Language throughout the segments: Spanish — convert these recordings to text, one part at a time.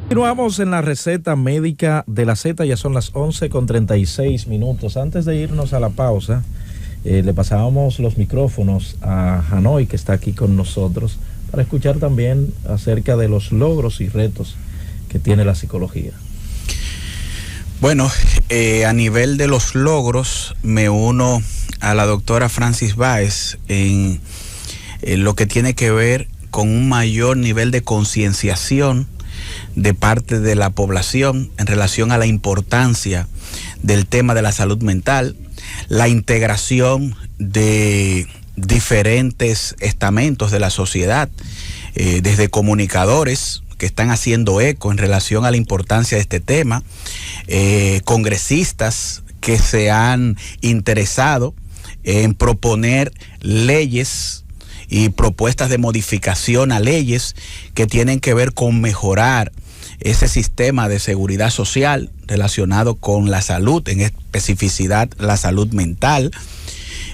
Continuamos en la receta médica de la Z, ya son las 11:36. Antes de irnos a la pausa, le pasábamos los micrófonos a Hanoi, que está aquí con nosotros, para escuchar también acerca de los logros y retos que tiene la psicología. Bueno, a nivel de los logros, me uno a la doctora Francis Báez en lo que tiene que ver con un mayor nivel de concienciación de parte de la población en relación a la importancia del tema de la salud mental, la integración de diferentes estamentos de la sociedad, desde comunicadores que están haciendo eco en relación a la importancia de este tema, congresistas que se han interesado en proponer leyes y propuestas de modificación a leyes que tienen que ver con mejorar ese sistema de seguridad social relacionado con la salud, en especificidad la salud mental.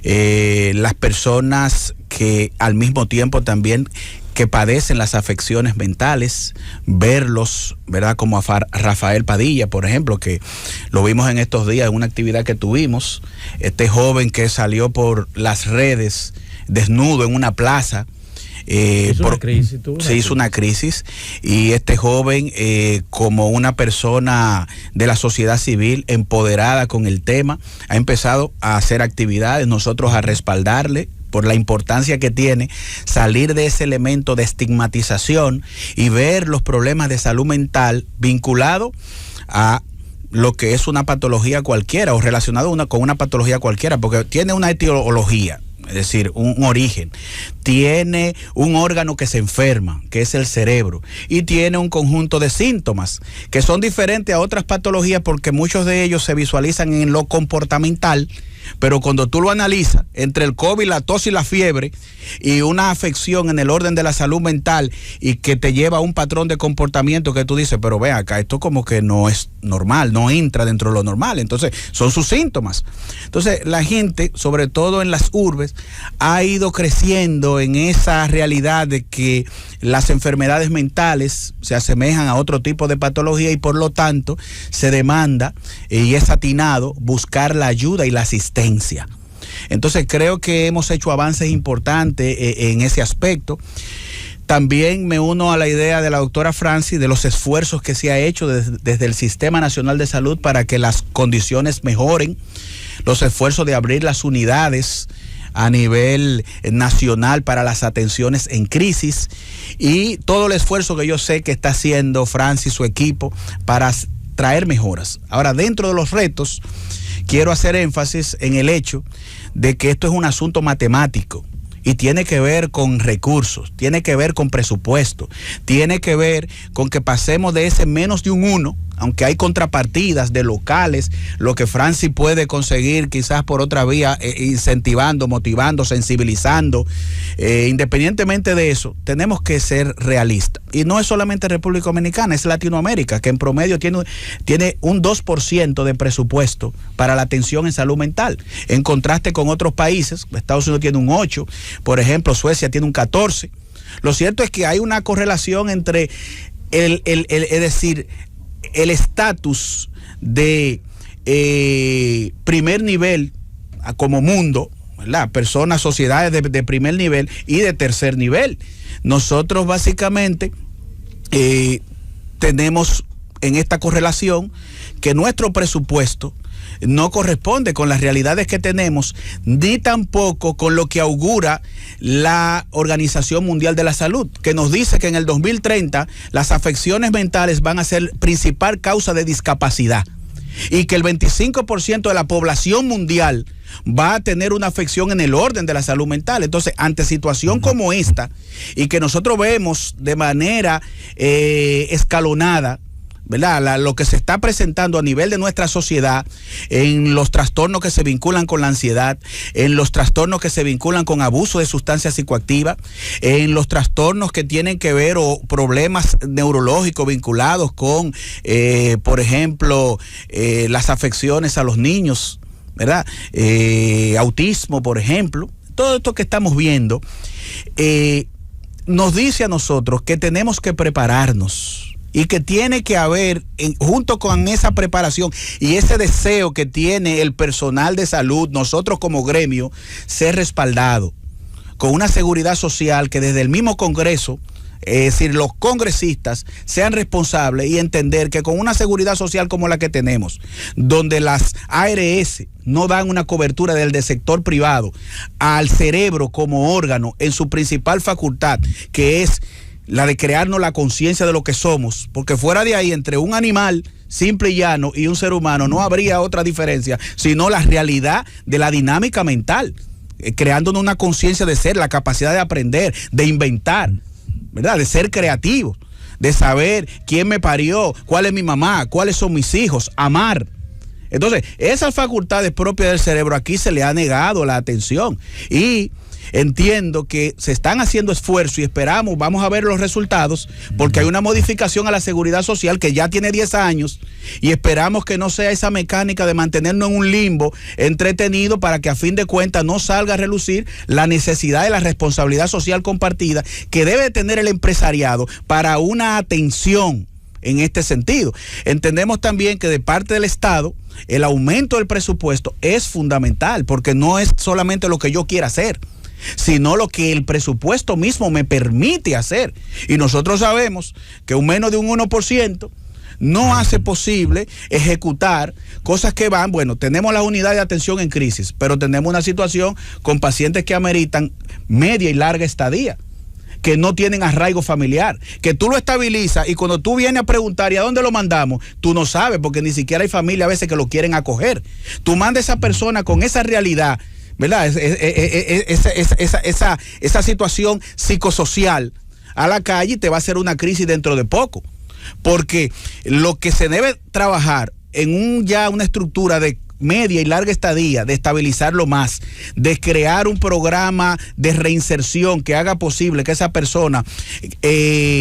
Las personas que al mismo tiempo también que padecen las afecciones mentales, verlos, ¿verdad? Como a Rafael Padilla, por ejemplo, que lo vimos en estos días en una actividad que tuvimos, este joven que salió por las redes desnudo en una plaza. Hizo una crisis, y este joven, como una persona de la sociedad civil empoderada con el tema, ha empezado a hacer actividades, nosotros a respaldarle por la importancia que tiene salir de ese elemento de estigmatización y ver los problemas de salud mental vinculado a lo que es una patología cualquiera o relacionado con una patología cualquiera, porque tiene una etiología. Es decir, un origen, tiene un órgano que se enferma, que es el cerebro, y tiene un conjunto de síntomas que son diferentes a otras patologías porque muchos de ellos se visualizan en lo comportamental, pero cuando tú lo analizas, entre el COVID, la tos y la fiebre, y una afección en el orden de la salud mental y que te lleva a un patrón de comportamiento que tú dices, pero ve acá, esto como que no es normal, no entra dentro de lo normal, entonces son sus síntomas. Entonces la gente, sobre todo en las urbes, ha ido creciendo en esa realidad de que las enfermedades mentales se asemejan a otro tipo de patología y por lo tanto se demanda y es atinado buscar la ayuda y la asistencia. Entonces creo que hemos hecho avances importantes en ese aspecto. También me uno a la idea de la doctora Francis de los esfuerzos que se ha hecho desde el Sistema Nacional de Salud para que las condiciones mejoren, los esfuerzos de abrir las unidades a nivel nacional para las atenciones en crisis y todo el esfuerzo que yo sé que está haciendo Francis y su equipo para traer mejoras. Ahora, dentro de los retos, quiero hacer énfasis en el hecho de que esto es un asunto matemático y tiene que ver con recursos, tiene que ver con presupuesto, tiene que ver con que pasemos de ese menos de un 1, aunque hay contrapartidas de locales, lo que Francis puede conseguir quizás por otra vía, incentivando, motivando, sensibilizando. Independientemente de eso, tenemos que ser realistas. Y no es solamente República Dominicana, es Latinoamérica, que en promedio tiene un 2% de presupuesto para la atención en salud mental. En contraste con otros países, Estados Unidos tiene un 8%, por ejemplo, Suecia tiene un 14%. Lo cierto es que hay una correlación entre es decir, el estatus de primer nivel como mundo, ¿verdad? Personas, sociedades de primer nivel y de tercer nivel. Nosotros básicamente tenemos en esta correlación que nuestro presupuesto no corresponde con las realidades que tenemos, ni tampoco con lo que augura la Organización Mundial de la Salud, que nos dice que en el 2030 las afecciones mentales van a ser principal causa de discapacidad y que el 25% de la población mundial va a tener una afección en el orden de la salud mental. Entonces, ante situación como esta y que nosotros vemos de manera escalonada, ¿verdad? Lo que se está presentando a nivel de nuestra sociedad en los trastornos que se vinculan con la ansiedad, en los trastornos que se vinculan con abuso de sustancias psicoactivas, en los trastornos que tienen que ver o problemas neurológicos vinculados con, por ejemplo, las afecciones a los niños, ¿verdad? Autismo, por ejemplo. Todo esto que estamos viendo nos dice a nosotros que tenemos que prepararnos y que tiene que haber, junto con esa preparación y ese deseo que tiene el personal de salud, nosotros como gremio, ser respaldado con una seguridad social que desde el mismo Congreso, es decir, los congresistas sean responsables y entender que con una seguridad social como la que tenemos, donde las ARS no dan una cobertura del sector privado al cerebro como órgano en su principal facultad, que es la de crearnos la conciencia de lo que somos, porque fuera de ahí, entre un animal simple y llano y un ser humano, no habría otra diferencia, sino la realidad de la dinámica mental, creándonos una conciencia de ser, la capacidad de aprender, de inventar, ¿verdad? De ser creativos, de saber quién me parió, cuál es mi mamá, cuáles son mis hijos, amar. Entonces, esas facultades propias del cerebro aquí se le ha negado la atención y entiendo que se están haciendo esfuerzos y esperamos, vamos a ver los resultados, porque hay una modificación a la seguridad social que ya tiene 10 años y esperamos que no sea esa mecánica de mantenernos en un limbo entretenido para que a fin de cuentas no salga a relucir la necesidad de la responsabilidad social compartida que debe tener el empresariado para una atención en este sentido. Entendemos también que de parte del Estado el aumento del presupuesto es fundamental, porque no es solamente lo que yo quiera hacer, sino lo que el presupuesto mismo me permite hacer. Y nosotros sabemos que un menos de un 1% no hace posible ejecutar cosas que van, bueno, tenemos la unidad de atención en crisis, pero tenemos una situación con pacientes que ameritan media y larga estadía, que no tienen arraigo familiar, que tú lo estabilizas y cuando tú vienes a preguntar ¿y a dónde lo mandamos? Tú no sabes, porque ni siquiera hay familia a veces que lo quieren acoger. Tú mandas a esa persona con esa realidad, ¿verdad? Esa situación psicosocial a la calle y te va a hacer una crisis dentro de poco. Porque lo que se debe trabajar en ya una estructura de media y larga estadía, de estabilizarlo más, de crear un programa de reinserción que haga posible que esa persona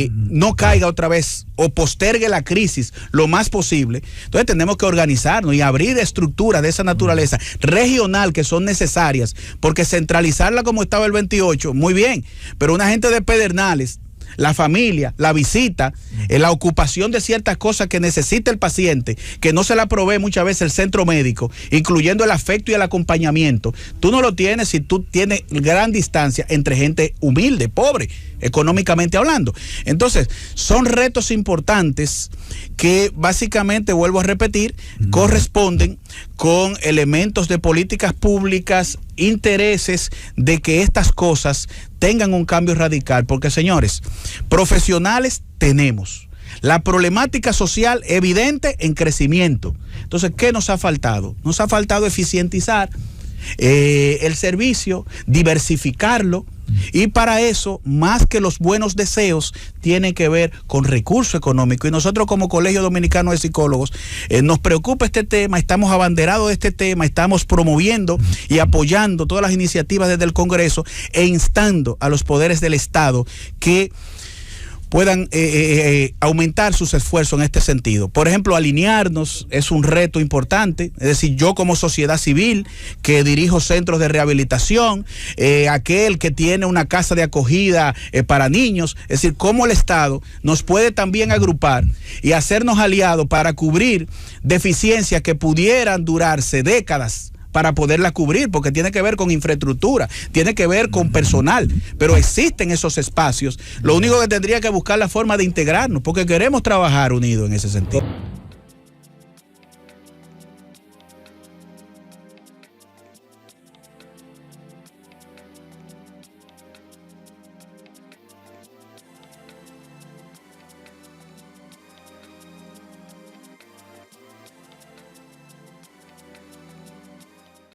no caiga otra vez o postergue la crisis lo más posible. Entonces tenemos que organizarnos y abrir estructuras de esa naturaleza regional que son necesarias, porque centralizarla como estaba el 28, muy bien, pero una gente de Pedernales, la familia, la visita, la ocupación de ciertas cosas que necesita el paciente, que no se la provee muchas veces el centro médico, incluyendo el afecto y el acompañamiento. Tú no lo tienes si tú tienes gran distancia entre gente humilde, pobre, económicamente hablando. Entonces, son retos importantes que básicamente, vuelvo a repetir, corresponden con elementos de políticas públicas, intereses de que estas cosas tengan un cambio radical, porque señores, profesionales tenemos, la problemática social evidente en crecimiento. Entonces, ¿qué nos ha faltado? Nos ha faltado eficientizar el servicio, diversificarlo, y para eso, más que los buenos deseos, tiene que ver con recurso económico. Y nosotros como Colegio Dominicano de Psicólogos nos preocupa este tema, estamos abanderados de este tema, estamos promoviendo y apoyando todas las iniciativas desde el Congreso e instando a los poderes del Estado que puedan aumentar sus esfuerzos en este sentido. Por ejemplo, alinearnos es un reto importante, es decir, yo como sociedad civil que dirijo centros de rehabilitación, aquel que tiene una casa de acogida para niños, es decir, cómo el Estado nos puede también agrupar y hacernos aliados para cubrir deficiencias que pudieran durarse décadas para poderla cubrir, porque tiene que ver con infraestructura, tiene que ver con personal, pero existen esos espacios. Lo único que tendría que buscar la forma de integrarnos, porque queremos trabajar unidos en ese sentido.